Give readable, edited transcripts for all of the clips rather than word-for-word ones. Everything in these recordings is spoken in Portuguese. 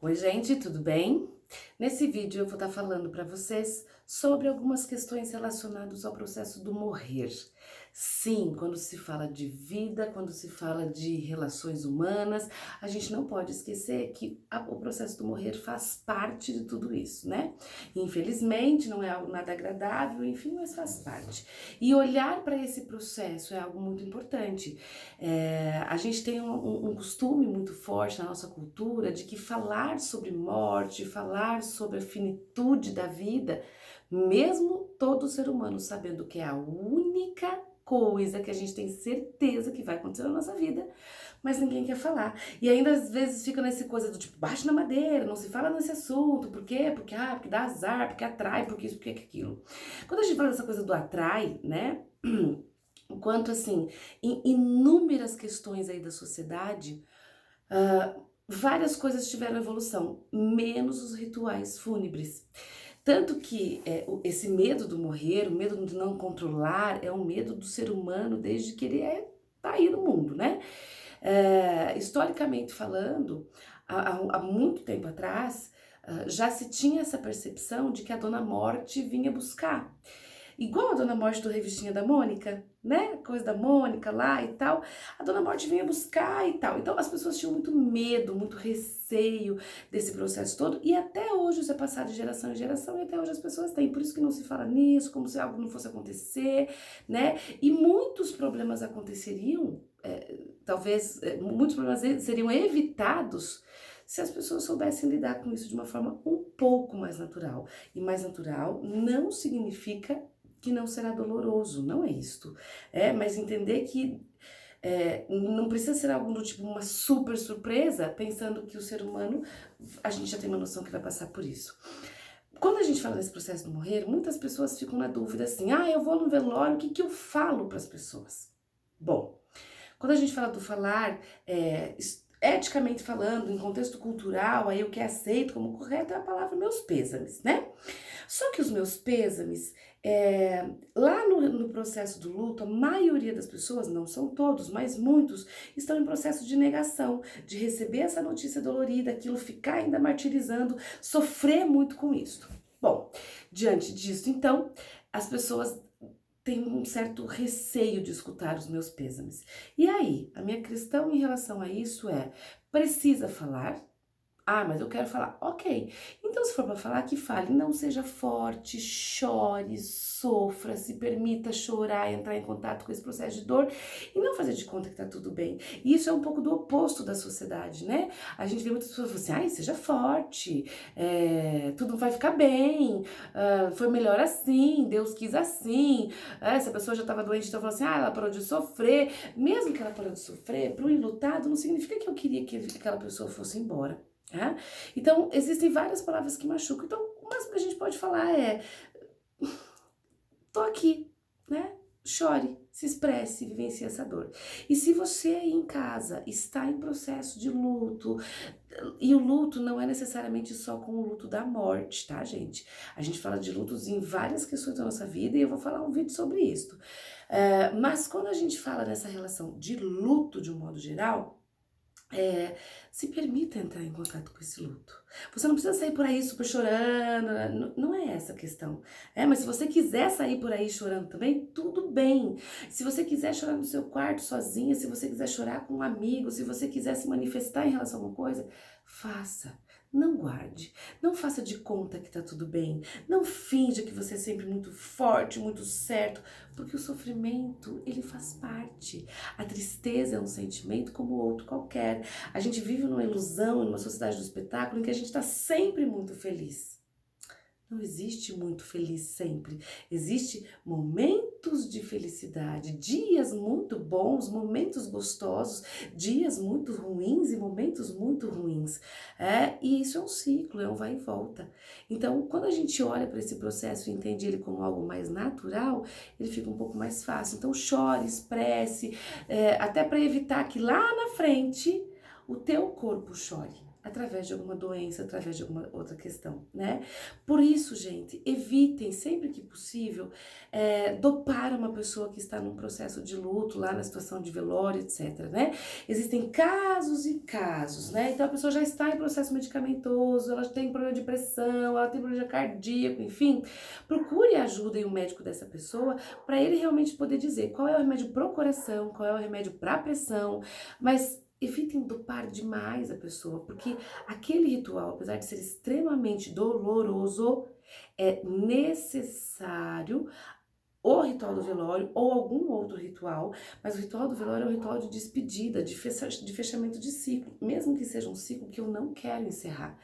Oi, gente, tudo bem? Nesse vídeo eu vou estar falando para vocês sobre algumas questões relacionadas ao processo do morrer. Sim, quando se fala de vida, quando se fala de relações humanas, a gente não pode esquecer que o processo do morrer faz parte de tudo isso, né? Infelizmente, não é algo nada agradável, enfim, mas faz parte. E olhar para esse processo é algo muito importante. A gente tem um costume muito forte na nossa cultura de que falar sobre morte, falar sobre a finitude da vida, mesmo todo ser humano sabendo que é a única coisa que a gente tem certeza que vai acontecer na nossa vida, mas ninguém quer falar. E ainda às vezes fica nessa coisa do tipo, bate na madeira, não se fala nesse assunto, por quê? Porque dá azar, porque atrai, porque isso, porque aquilo. Quando a gente fala dessa coisa do atrai, né? O quanto assim, em inúmeras questões aí da sociedade, várias coisas tiveram evolução, menos os rituais fúnebres. Tanto que esse medo do morrer, o medo de não controlar, é um medo do ser humano desde que ele tá aí no mundo, né? Historicamente falando, há muito tempo atrás, já se tinha essa percepção de que a Dona Morte vinha buscar. Igual a Dona Morte do Revistinha da Mônica, né? Coisa da Mônica lá e tal. A Dona Morte vinha buscar e tal. Então as pessoas tinham muito medo, muito receio desse processo todo. E até hoje isso é passado de geração em geração e até hoje as pessoas têm. Por isso que não se fala nisso, como se algo não fosse acontecer, né? E muitos problemas aconteceriam, talvez muitos problemas seriam evitados se as pessoas soubessem lidar com isso de uma forma um pouco mais natural. E mais natural não significa que não será doloroso, não é isto. Mas entender que não precisa ser algo do tipo uma super surpresa, pensando que o ser humano, a gente já tem uma noção que vai passar por isso. Quando a gente fala desse processo do morrer, muitas pessoas ficam na dúvida assim, eu vou no velório, o que eu falo para as pessoas? Bom, quando a gente fala do falar, eticamente falando, em contexto cultural, aí o que é aceito como correto é a palavra meus pêsames, né? Só que os meus pêsames, lá no processo do luto, a maioria das pessoas, não são todos, mas muitos, estão em processo de negação, de receber essa notícia dolorida, aquilo ficar ainda martirizando, sofrer muito com isso. Bom, diante disso, então, as pessoas têm um certo receio de escutar os meus pêsames. E aí, a minha questão em relação a isso precisa falar? Mas eu quero falar. Ok. Então, se for para falar, que fale. Não seja forte, chore, sofra, se permita chorar, entrar em contato com esse processo de dor e não fazer de conta que tá tudo bem. E isso é um pouco do oposto da sociedade, né? A gente vê muitas pessoas falando assim, seja forte, tudo vai ficar bem, foi melhor assim, Deus quis assim. Se a pessoa já estava doente, então falou assim, ela parou de sofrer. Mesmo que ela parou de sofrer, para o enlutado não significa que eu queria que aquela pessoa fosse embora. Então, existem várias palavras que machucam. Então, o máximo que a gente pode falar tô aqui, né? Chore, se expresse, vivencie essa dor. E se você aí em casa está em processo de luto, e o luto não é necessariamente só com o luto da morte, tá, gente? A gente fala de lutos em várias questões da nossa vida e eu vou falar um vídeo sobre isso. Mas quando a gente fala nessa relação de luto de um modo geral, se permita entrar em contato com esse luto. Você não precisa sair por aí super chorando, não é essa a questão. Mas se você quiser sair por aí chorando também, tudo bem. Se você quiser chorar no seu quarto sozinha, se você quiser chorar com um amigo, se você quiser se manifestar em relação a alguma coisa, faça. Não guarde, não faça de conta que tá tudo bem, não finja que você é sempre muito forte, muito certo, porque o sofrimento, ele faz parte. A tristeza é um sentimento como outro qualquer. A gente vive numa ilusão, numa sociedade do espetáculo, em que a gente está sempre muito feliz. Não existe muito feliz sempre. Existe momentos de felicidade, dias muito bons, momentos gostosos, dias muito ruins e momentos muito ruins. E isso é um ciclo, é um vai e volta. Então, quando a gente olha para esse processo e entende ele como algo mais natural, ele fica um pouco mais fácil. Então, chore, expresse, até para evitar que lá na frente o teu corpo chore. através de alguma doença, através de alguma outra questão, né? Por isso, gente, evitem sempre que possível dopar uma pessoa que está num processo de luto, lá na situação de velório, etc, né? Existem casos e casos, né? Então a pessoa já está em processo medicamentoso, ela tem problema de pressão, ela tem problema cardíaco, enfim. Procure a ajuda e o médico dessa pessoa para ele realmente poder dizer qual é o remédio pro coração, qual é o remédio para pressão, mas evitem dopar demais a pessoa, porque aquele ritual, apesar de ser extremamente doloroso, é necessário o ritual do velório ou algum outro ritual, mas o ritual do velório é um ritual de despedida, de fechamento de ciclo, mesmo que seja um ciclo que eu não quero encerrar.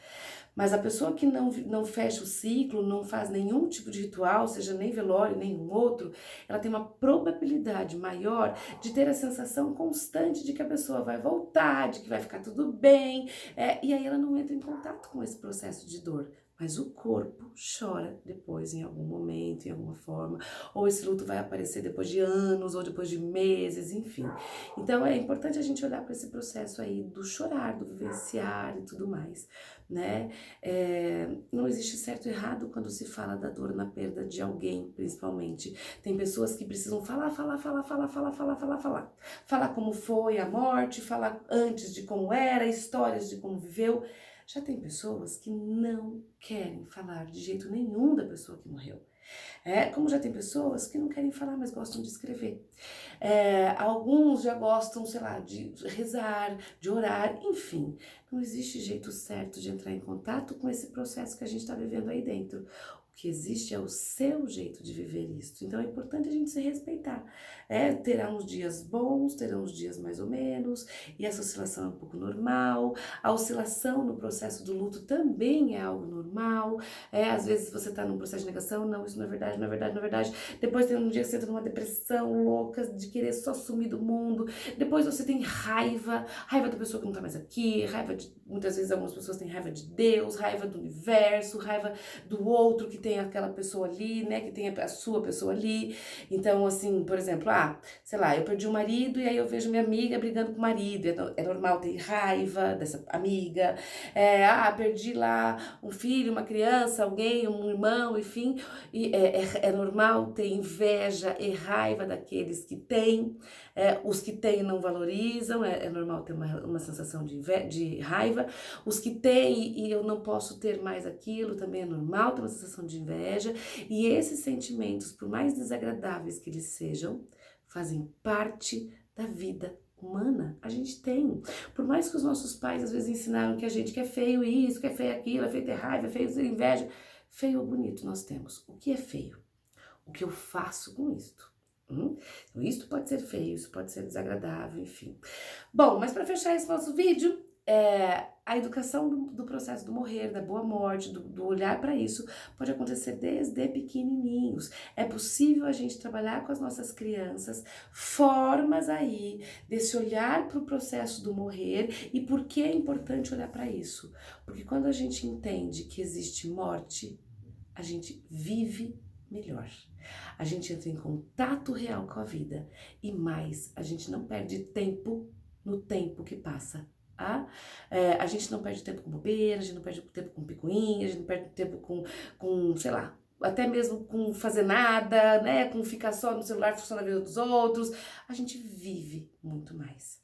Mas a pessoa que não fecha o ciclo, não faz nenhum tipo de ritual, seja nem velório, nenhum outro, ela tem uma probabilidade maior de ter a sensação constante de que a pessoa vai voltar, de que vai ficar tudo bem, e aí ela não entra em contato com esse processo de dor. Mas o corpo chora depois, em algum momento, em alguma forma, ou esse luto vai aparecer depois de anos, ou depois de meses, enfim. Então é importante a gente olhar para esse processo aí do chorar, do vivenciar e tudo mais, né? Não existe certo e errado quando se fala da dor na perda de alguém, principalmente. Tem pessoas que precisam falar. Falar como foi a morte, falar antes de como era, histórias de como viveu. Já tem pessoas que não querem falar de jeito nenhum da pessoa que morreu. Como já tem pessoas que não querem falar, mas gostam de escrever. Alguns já gostam, sei lá, de rezar, de orar, enfim. Não existe jeito certo de entrar em contato com esse processo que a gente está vivendo aí dentro. O que existe é o seu jeito de viver isso. Então é importante a gente se respeitar. Terá uns dias bons, terá uns dias mais ou menos, e essa oscilação é um pouco normal. A oscilação no processo do luto também é algo normal. Às vezes você está num processo de negação, não, isso não é verdade, não é verdade, não é verdade. Depois tem um dia que você entra numa depressão louca de querer só sumir do mundo. Depois você tem raiva da pessoa que não tá mais aqui, muitas vezes algumas pessoas têm raiva de Deus, raiva do universo, raiva do outro que tem aquela pessoa ali, né, que tem a sua pessoa ali. Então, assim, por exemplo, sei lá, eu perdi um marido e aí eu vejo minha amiga brigando com o marido, é normal ter raiva dessa amiga. Perdi lá um filho, uma criança, alguém, um irmão, enfim, e é normal ter inveja e raiva daqueles que têm. Os que têm não valorizam, é normal ter uma sensação de raiva. Os que têm e eu não posso ter mais aquilo, também é normal ter uma sensação de inveja. E esses sentimentos, por mais desagradáveis que eles sejam, fazem parte da vida humana. A gente tem. Por mais que os nossos pais às vezes ensinaram que a gente que é feio isso, que é feio aquilo, é feio ter raiva, é feio ter inveja. Feio ou bonito nós temos. O que é feio? O que eu faço com isto? Então, isto pode ser feio, isso pode ser desagradável, enfim. Bom, mas para fechar esse nosso vídeo, a educação do processo do morrer, da boa morte, do olhar para isso, pode acontecer desde pequenininhos. É possível a gente trabalhar com as nossas crianças formas aí desse olhar para o processo do morrer. E por que é importante olhar para isso? Porque quando a gente entende que existe morte, a gente vive melhor. A gente entra em contato real com a vida e mais, a gente não perde tempo no tempo que passa. A gente não perde tempo com bobeira, a gente não perde tempo com picuinha, a gente não perde tempo com sei lá, até mesmo com fazer nada, né? Com ficar só no celular funcionando a vida dos outros. A gente vive muito mais.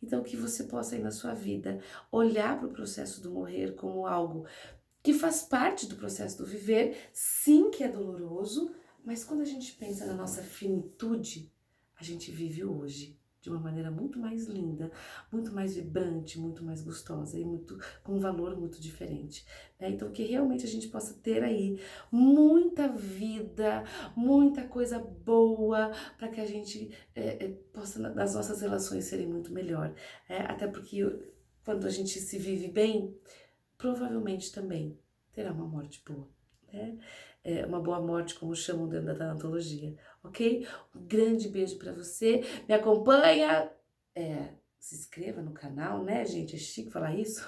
Então que você possa aí na sua vida olhar para o processo do morrer como algo que faz parte do processo do viver, sim que é doloroso, mas quando a gente pensa na nossa finitude, a gente vive hoje de uma maneira muito mais linda, muito mais vibrante, muito mais gostosa e com um valor muito diferente. Então que realmente a gente possa ter aí muita vida, muita coisa boa, para que a gente possa, as nossas relações serem muito melhor. Até porque quando a gente se vive bem, provavelmente também terá uma morte boa, né? Uma boa morte, como chamam dentro da tanatologia, ok? Um grande beijo para você, me acompanha, se inscreva no canal, né, gente? É chique falar isso.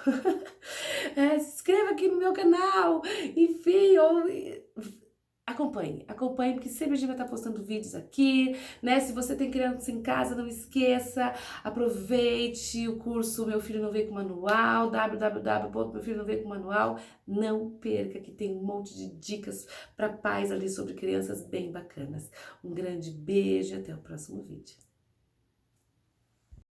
Se inscreva aqui no meu canal, enfim, acompanhe, porque sempre a gente vai estar postando vídeos aqui, né? Se você tem criança em casa, não esqueça, aproveite o curso Meu Filho Não Veio com Manual, www.meufilhonomveiocomanual, não perca, que tem um monte de dicas para pais ali sobre crianças bem bacanas. Um grande beijo e até o próximo vídeo.